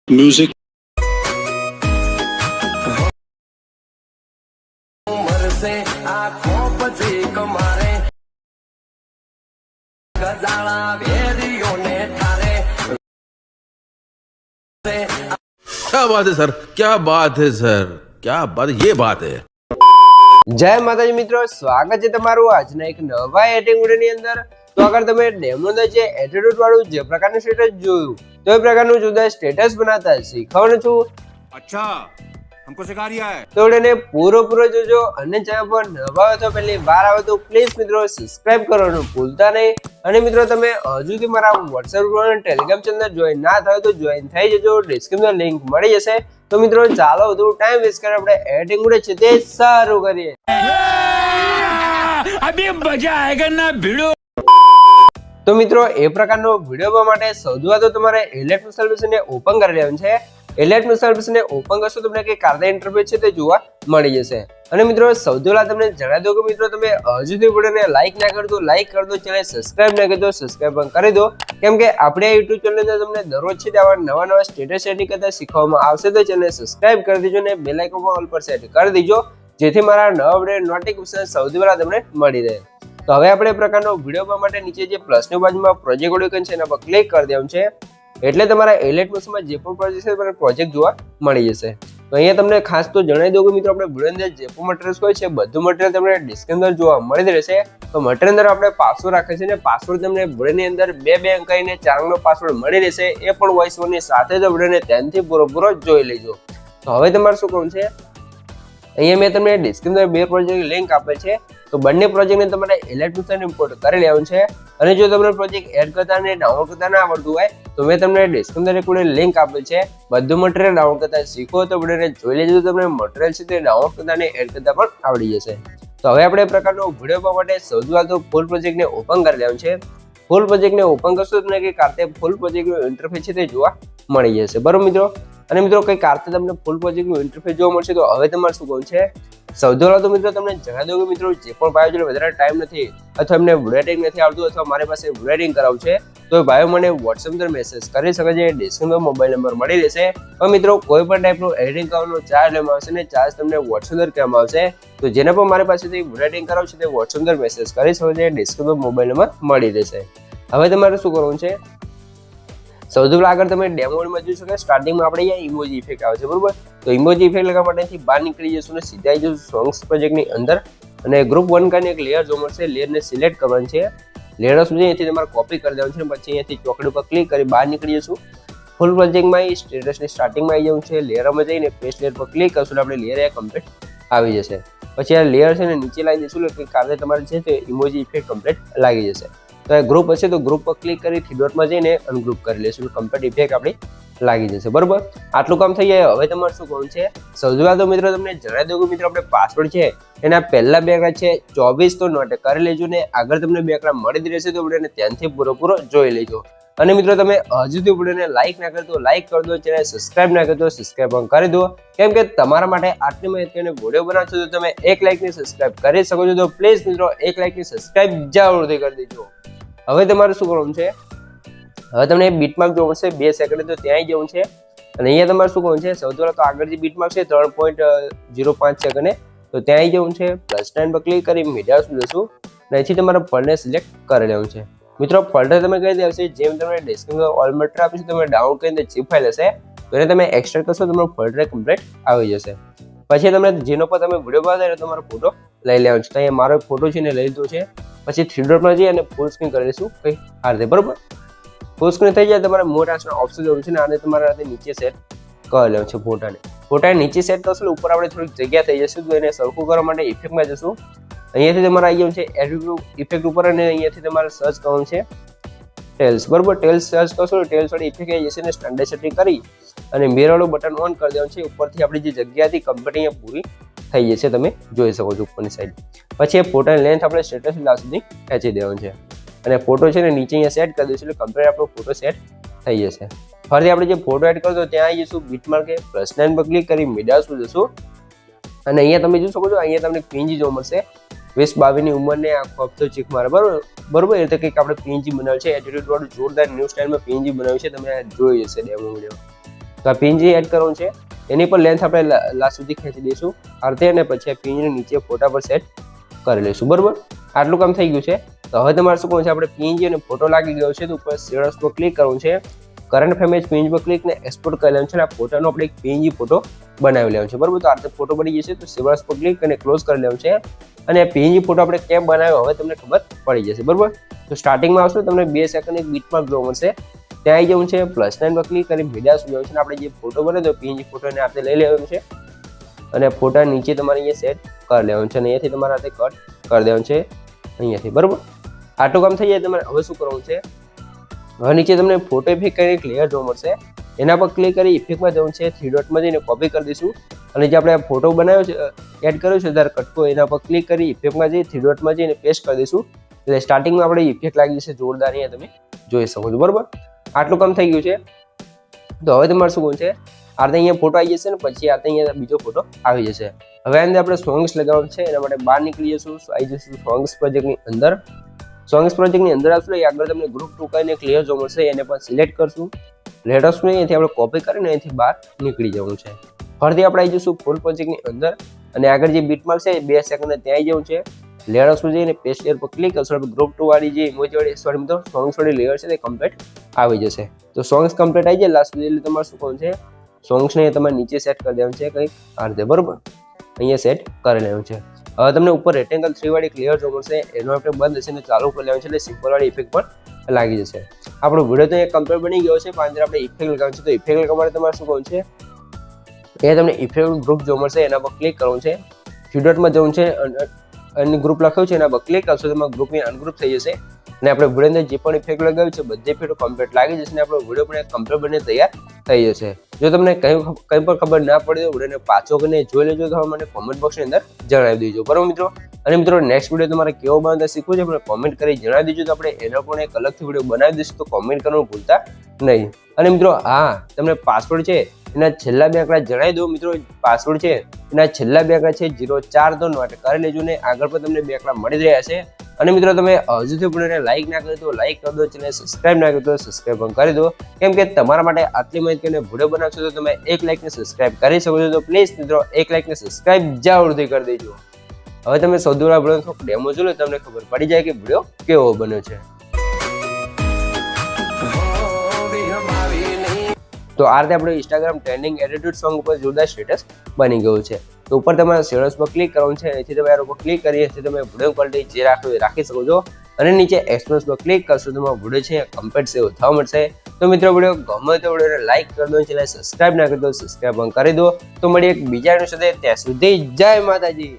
Music से आँखों पची कमारे गजाला भेदियों ने थारे क्या बात है सर, क्या बात है सर, क्या बात, ये बात है। जय माताजी मित्रों, स्वागत है तमाરું આજના એક નવા એડિટિંગ વિડિયોની અંદર। તો અગર તમે ડેમો અંદર જે એટીટ્યુડ વાળું જે પ્રકારનું સ્ટેટસ જોયું તો એ પ્રકારનું જુદા સ્ટેટસ બનાવતા શીખવાનું છું। अच्छा हमको सिखा रिया है તો વિડિયોને પૂરો જોજો અને ચેનલ પર નવા હોય તો પહેલી વાર આવે તો પ્લીઝ મિત્રો સબસ્ક્રાઇબ કરવાનું ભૂલતા નહીં। અને મિત્રો તમે હજુ સુધી મારા WhatsApp ગ્રુપ અને Telegram ચેનલ જોઈન ના થયો તો જોઈન થઈ જજો, ડિસ્ક્રિપ્શનમાં લિંક મળી જશે। તો મિત્રો ચાલો વધુ ટાઈમ વેસ્ટ કરે આપણે એડિટિંગ વિડિયો છે તે શરૂ કરીએ। अभी मजा आएगा ना भिड़ो। તો મિત્રો એ પ્રકારનો વિડિયો બનાવવા માટે સૌથી પહેલા તો તમારે એલિટ સર્વિસને ઓપન કરી લેવાનું છે। એલિટ સર્વિસને ઓપન કરશો તમને કે કાર્ય ઇન્ટરફેસ છે તે જોવા મળી જશે। અને મિત્રો સૌથી પહેલા તમને જણાવી દઉં કે મિત્રો તમે હજુ સુધી વિડિયોને લાઈક ના કરો તો લાઈક કરી દો, ચેનલ સબસ્ક્રાઇબ ના કરી દો સબસ્ક્રાઇબ પણ કરી દો, કેમ કે આપણે YouTube ચેનલ અંદર તમને દરરોજ છે આવા નવા સ્ટેટસ એડિટ કરતા શીખવામાં આવશે। તો ચેનલ સબસ્ક્રાઇબ કરી દેજો અને બેલ આઇકન પર ઓલ પર સેટ કરી દેજો જેથી મારા નવા વિડિયો નોટિફિકેશન સૌથી પહેલા તમને મળી રહે। તો હવે આપણે એ પ્રકારનો વિડિયો બનાવવા માટે નીચે જે પ્લસની બાજુમાં પ્રોજેક્ટ આઇકન છે એના પર ક્લિક કરી દેવાનું છે, એટલે તમારા એલિટ મોશનમાં જે પણ પ્રોજેક્ટ છે તમને પ્રોજેક્ટ જોવા મળી જશે। તો અહીંયા તમને ખાસ તો જણાવી દઉં કે મિત્રો આપણે વિડિયો અંદર જે પણ મટીરીયલ્સ હોય છે બધું મટીરીયલ તમને ડિસ્ક્રિપ્શન અંદર જોવા મળી રહેશે। તો મટીરીયલ અંદર આપણે પાસવર્ડ રાખે છે ને પાસવર્ડ તમને વિડિયોની અંદર 2 અંક કરીને 4 અંકનો પાસવર્ડ મળી રહેશે, એ પણ વોઇસ ઓવરની સાથે જ વિડિયોને ધ્યાનથી પૂરો જોઈ લેજો। તો હવે તમારે શું કરવું છે, અહીંયા મેં તમને ડિસ્ક્રિપ્શનમાં 2 પ્રોજેક્ટ લિંક આપેલ છે, તો બંને પ્રોજેક્ટને તમારે એલિટ મોશન ઇમ્પોર્ટ કરી લેવાનું છે। અને જો તમને પ્રોજેક્ટ એડ કરતા અને ડાઉનલોડ કરતા ના આવડતું હોય તો મેં તમને ડિસ્ક્રિપ્શનમાં એક લિંક આપેલ છે, બધું મટીરીયલ ડાઉનલોડ કરતા શીખો તો વિડિયોને જોઈ લેજો, તમને મટીરીયલ છે તે ડાઉનલોડ કરતા અને એડ કરતા પણ આવડી જશે। તો હવે આપણે એ પ્રકારનો વિડિયો બનાવવા માટે સૌથી પહેલા તો ફૂલ પ્રોજેક્ટને ઓપન કરી લેવાનું છે। ફૂલ પ્રોજેક્ટને ઓપન કરશો તમને કે કારતે ફૂલ પ્રોજેક્ટનો ઇન્ટરફેસ છે તે જોવા મળી જશે, બરોબર મિત્રો। અને મિત્રો કઈ કારતે તમને ફૂલ પ્રોજેક્ટનું ઇન્ટરફેસ જોવા મળશે। તો હવે તમારે શું કરવું છે, સૌથી પહેલા તો મિત્રો તમને જણાવી દઉં કે મિત્રો જે પણ ભાઈઓ જોડે વધારે ટાઈમ નથી અથવા એમને વિડિયો એડિટિંગ નથી આવતું અથવા મારી પાસે વિડિયો એડિટિંગ કરાવવું છે તો ભાઈઓ મને WhatsApp પર મેસેજ કરી શકે છે, ડિસ્ક્રિપ્શનમાં મોબાઈલ નંબર મળી રહેશે। પણ મિત્રો કોઈ પણ ટાઈપનું એડિટિંગ કરવાનો ચાર્જ લેવામાં આવશે ને ચાર્જ તમને WhatsApp પર કહેવામાં આવશે। તો જેને પણ મારી પાસેથી વિડિયો એડિટિંગ કરાવવું છે તે WhatsApp પર મેસેજ કરી શકે છે, ડિસ્ક્રિપ્શનમાં મોબાઈલ નંબર મળી રહેશે। હવે તમારે શું કરવું છે, સૌથી પહેલા આગળ તમે ડેમોમાં જોઈ શકો સ્ટાર્ટિંગમાં આપણે અહીંયા ઇમોજી ઇફેક્ટ આવે છે, બરોબર। તો ઇમોજી ઇફેક્ટ લગાવવા માટેથી બહાર નીકળી જશું અને સીધા આવી જશું સોંગ્સ પ્રોજેક્ટની અંદર અને ગ્રુપ 1 કરીને એક લેયર જોવા મળશે, લેયરને સિલેક્ટ કરવાની છે, લેયર સુધી અહીંયાથી તમારે કોપી કરી દેવાનું છે, પછી અહીંયાથી ચોકડી ઉપર ક્લિક કરી બહાર નીકળી જશું। ફૂલ પ્રોજેક્ટમાં સ્ટેટસની સ્ટાર્ટિંગમાં આવી જવું છે, લેયરમાં જઈને પેસ્ટ લેયર પર ક્લિક કરશું એટલે આપણે લેયર કમ્પ્લીટ આવી જશે। પછી આ લેયર છે ને નીચે લાવી દઈશું એટલે કારણે તમારે છે તે ઇમોજી ઇફેક્ટ કમ્પ્લીટ લાગી જશે। તો આ ગ્રુપ હશે તો ગ્રુપ પર ક્લિક કરી થ્રી ડોટમાં જઈને અનગ્રુપ કરી લેશું, કમ્પ્લીટ ઇફેક્ટ આપણી લાગી જશે, બરોબર। આટલું કામ થઈ જાય। હવે તમારે શું કરવું છે, સૌથી પહેલા તો મિત્રો તમને જણાવી દઉં કે મિત્રો આપણે પાસવર્ડ છે એના પહેલા 2 આંકડા છે 24 તો નોટ કરી લેજો ને આગળ તમને 2 આંકડા મળી જ રહેશે, તો વિડિયોને ધ્યાનથી પૂરો જોઈ લેજો। અને મિત્રો તમે હજુ સુધી વિડિયોને લાઈક ના કરી તો લાઈક કરી દો, ચેનલ સબસ્ક્રાઇબ ના કરી તો સબસ્ક્રાઇબ પણ કરી દો, કેમ કે તમારા માટે આટલી માહિતીનો વિડિયો બનાવશો તો તમે 1 લાઈકની સબસ્ક્રાઇબ કરી શકો છો। તો પ્લીઝ મિત્રો 1 લાઈકની સબસ્ક્રાઇબ જરૂરથી કરી દેજો। હવે તમારે શું કરવાનું છે, હવે તમને બીટમાર્ક જોવા મળશે 2 સેકન્ડ, તો ત્યાં આવી જવું છે અને અહીંયા તમારે શું કરવાનું છે, સૌથી પહેલા તો આગળ જે બીટમાર્ક છે 3.05 સેકન્ડે તો ત્યાં આવી જવું છે, +9 પર ક્લિક કરી મીડિયા સુધી જશું અને અહીંથી તમારે ફોલ્ડરને સિલેક્ટ કરી લેવાનું છે। મિત્રો ફોલ્ડર તમે કઈ દેવશે જેમ તમે ડિસ્ક્રિપ્શનમાં ઓલ મટીરીયલ આપીશું તમે ડાઉનલોડ કરીને zip ફાઇલ હશે તો એને તમે એક્સટ્રેક્ટ કરશો તમારું ફોલ્ડર કમ્પ્લીટ આવી જશે। પછી તમને જેનો પર તમે વિડિયો બનાવો તમારો ફોટો લઈ લેવાનો છે, તો અહીંયા મારો ફોટો છે ને લઈ લીધો છે, પછી થ્રી ડોટમાં જઈ અને ફૂલ સ્ક્રીન કરી લઈશું કઈ આ રીતે, બરોબર। ફૂલ સ્ક્રીન થઈ જાય તમારે મોર આસનો ઓપ્શન જોવું છે ને આને તમારે નીચે સેટ કરી લેવાનું છે, ફોટાને નીચે સેટ કરશો એટલે ઉપર આપણે થોડીક જગ્યા થઈ જશે, તો એને સરખું કરવા માટે ઇફેક્ટમાં જશું, અહીંયાથી તમારે આવી જવું છે એડિટ ઇફેક્ટ ઉપર અને અહીંયાથી તમારે સર્ચ કરવાનું છે ટેલ્સ, બરોબર। ટેલ્સ સર્ચ કરશો ટેલ્સ વાળી ઇફેક્ટ આવી જશે ને સ્ટાન્ડર્ડ સેટિંગ કરી અને મિરર વાળું બટન ઓન કરી દેવાનું છે, ઉપરથી આપણી જે જગ્યા હતી કમ્પ્લીટ અહીંયા પૂરી થઈ જશે, તમે જોઈ શકો છો ઉપરની સાઈડ। પછી એ ફોટાની લેન્થ આપણે સ્ટેટસ લાસ્ટ સુધી ખેંચી દેવાનું છે અને ફોટો છે ને નીચે અહીંયા સેટ કરી દઈશું એટલે કમ્પ્લીટ આપણો ફોટો સેટ થઈ જશે। ફરીથી આપણે જે ફોટો એડ કરશો ત્યાં આવી જઈશું બીટમાર્ક +9 પર ક્લિક કરી મીડિયા સુધી જશું અને અહીંયા તમે જોઈ શકો છો અહીંયા તમને પીએનજી જોવા મળશે, 20-22ની ઉંમરને આખો હપ્તો ચીક મારે, બરોબર। એ રીતે કંઈક આપણે પીએનજી બનાવ્યું છે, એટીટ્યુડ વાળું જોરદાર ન્યૂ સ્ટાઇલમાં પીએનજી બનાવ્યું છે, તમે જોઈ જશે ડેમો વિડીયો। તો આ પિન જે એડ કરવાનું છે એની પર લેન્થ આપણે લાસ્ટ સુધી ખેંચી દઈશું આ રીતે, અને પછી આ પિનને નીચે ફોટા પર સેટ કરી લઈશું. બરોબર, આટલું કામ થઈ ગયું છે. તો હવે તમારે શું કરવું છે, આપણે પીએનજી અને ફોટો લાગી ગયો છે તો ઉપર શેડર્સ પર ક્લિક કરવું છે, કરંટ ફ્રેમ એજ પીએનજી પર ક્લિક ને એક્સપોર્ટ કરી લેવાનું છે. આ ફોટાનો આપણે એક પીએનજી ફોટો બનાવી લેવાનો છે. બરોબર, તો આ રીતે ફોટો બની જશે તો શેડર્સ પર ક્લિક અને ક્લોઝ કરી લેવાનું છે. અને પીએનજી ફોટો આપણે કેમ બનાવ્યો હવે તમને ખબર પડી જશે. બરોબર, તો સ્ટાર્ટિંગમાં આવશે તમને 2 સેકન્ડ એક બીટમાર્ક જોવા મળશે, ત્યાં આવી જવું છે, +9 પર ક્લિક કરી મીડિયા સુધી જવું છે. આપણે જે ફોટો બને તો પીએનજી ફોટોને આપણે લઈ લેવાનું છે અને ફોટા નીચે તમારે અહીંયા સેટ કરી લેવાનું છે અને અહીંયાથી તમારે હાથે કટ કરી દેવાનું છે અહીંયાથી. બરોબર, આટલું કામ થઈ જાય. તમારે હવે શું કરવું છે, હવે નીચે તમને ફોટો ઇફેક્ટ કરીને એક લેયર જોવા મળશે, એના પર ક્લિક કરી ઇફેક્ટમાં જવું છે, 3 ડોટમાં જઈને કોપી કરી દઈશું અને જે આપણે ફોટો બનાવ્યો છે એડ કર્યો છે ધાર કટકો, એના પર ક્લિક કરી ઇફેક્ટમાં જઈ 3 ડોટમાં જઈને પેસ્ટ કરી દઈશું. એટલે સ્ટાર્ટિંગમાં આપણે ઇફેક્ટ લાગી જશે જોરદાર, અહીંયા તમે જોઈ શકો છો. બરોબર, આટલું કામ થઈ ગયું છે. તો હવે તમારે શું કરવું છે, આ રીતે અહીંયા ફોટો આવી જશે ને પછી આ અહીંયા બીજો ફોટો આવી જશે. હવે આની અંદર આપણે સોંગ્સ લગાવવાનું છે, એના માટે બહાર નીકળી જશું, આવી જશું સોંગ્સ પ્રોજેક્ટની અંદર. સોંગ્સ પ્રોજેક્ટની અંદર આવશું એ આગળ તમને ગ્રુપ 2 કરીને એક લેયર જોવા મળશે, એને પણ સિલેક્ટ કરશું. લેયર્સને અહીંયાથી આપણે કોપી કરીને અહીંથી બહાર નીકળી જવું છે. ફરીથી આપણે આવી જશું ફૂલ પ્રોજેક્ટની અંદર અને આગળ જે બીટમાર્ક છે 2 સેકન્ડ ત્યાં આવી જવું છે. લેયર્સમાં જઈને પેસ્ટ લેયર પર ક્લિક કરશો એટલે ગ્રુપ 2 વાળી જે ઇમોજી વાળી સોરી મિત્રો સોંગ્સ વાળી લેયર છે તે કમ્પ્લીટ આવી જશે. તો સોંગ્સ કમ્પ્લીટ આવી જાય લાસ્ટ સુધી એટલે તમારે શું કરવું છે, સોંગ્સને તમારે નીચે સેટ કરી દેવાનું છે કંઈક આ રીતે. બરોબર, અહીંયા સેટ કરી લેવાનું છે. હવે તમને ઉપર રેક્ટેંગલ 3 વાળી ક્લિયર જોવા મળશે, એનો આપણે બંધ હશે ને ચાલુ કરી લેવાનું છે એટલે સિમ્પલ વાળી ઇફેક્ટ પણ લાગી જશે. આપણો વિડીયો તો અહીંયા કમ્પ્લીટ બની ગયો છે, પણ અંદર આપણે ઇફેક્ટ લગાવવાનું છે. તો ઇફેક્ટ લગાવવા માટે તમારે શું કરવું છે, એ તમને ઇફેક્ટ ગ્રુપ જોવા મળશે, એના પર ક્લિક કરવું છે, ફ્યુડોટમાં જવું છે અને ગ્રુપ લખ્યું છે એના પર ક્લિક કરશો તમારા ગ્રુપની અનગ્રુપ થઈ જશે અને આપણે વિડીયો અંદર જે પણ ઇફેક્ટ લગાવ્યું છે બધી ઇફેક્ટ કમ્પ્લીટ લાગી જશે અને આપણો વિડીયો પણ કમ્પ્લીટ બને તૈયાર થઈ જશે. જો તમને કંઈ પણ ખબર ના પડે તો વિડીયોને પાછો કરીને જોઈ લેજો, તો મને કોમેન્ટ બોક્સની અંદર જણાવી દેજો. બરાબર મિત્રો, અને મિત્રો નેક્સ્ટ વિડીયો તમારે કેવો બનાવતા શીખવું છે મને કોમેન્ટ કરી જણાવી દેજો, તો આપણે એનો પણ એક અલગથી વિડીયો બનાવી દઈશું. તો કોમેન્ટ કરવાનું ભૂલતા નહીં. અને મિત્રો હા, તમને પાસવર્ડ છે એના છેલ્લા 2 આંકડા જણાવી દો. મિત્રો પાસવર્ડ છે એના છેલ્લા 2 આંકડા છે 043 તો નોટ કરી લેજો ને આગળ પણ તમને 2 આંકડા મળી રહ્યા છે. અને મિત્રો તમે હજુથી વિડીયોને લાઈક ના કર્યો તો લાઈક કરી દો, ચેનલ સબસ્ક્રાઇબ ના કર્યો તો સબસ્ક્રાઇબ પણ કરી દો, કેમ કે તમારા માટે આટલી માહિતીને વિડીયો બનાવશો તો તમે 1 લાઈક ને સબસ્ક્રાઇબ કરી શકો છો. તો પ્લીઝ મિત્રો 1 લાઈક ને સબસ્ક્રાઇબ જરૂરથી કરી દેજો. હવે તમે સૌથી પહેલા વિડીયો ડેમો જોઈ લો, તમને ખબર પડી જાય કે વિડીયો કેવો બન્યો છે. તો આ રીતે આપણે ઇન્સ્ટાગ્રામ ટ્રેન્ડિંગ એડિટેડ સોંગ ઉપર જોરદાર સ્ટેટસ બની ગયું છે. તો ઉપર તમારે શેડર્સ પર ક્લિક કરવાનું છે, એથી તમે ઉપર ક્લિક કરી એથી તમે વિડીયો ક્વોલિટી જે રાખો એ રાખી શકો છો અને નીચે એક્સપ્રેસ પર ક્લિક કરશો તો તમારો વિડીયો છે કમ્પ્લીટ સેવ થવા મળશે. તો મિત્રો વિડીયો ગમે તો વિડીયોને લાઈક કરી દો, ચેનલ સબસ્ક્રાઇબ ના કરી દો સબસ્ક્રાઇબ પણ કરી દો. તો મળીએ એક બીજા વિડીયો સાથે, ત્યાં સુધી જય માતાજી.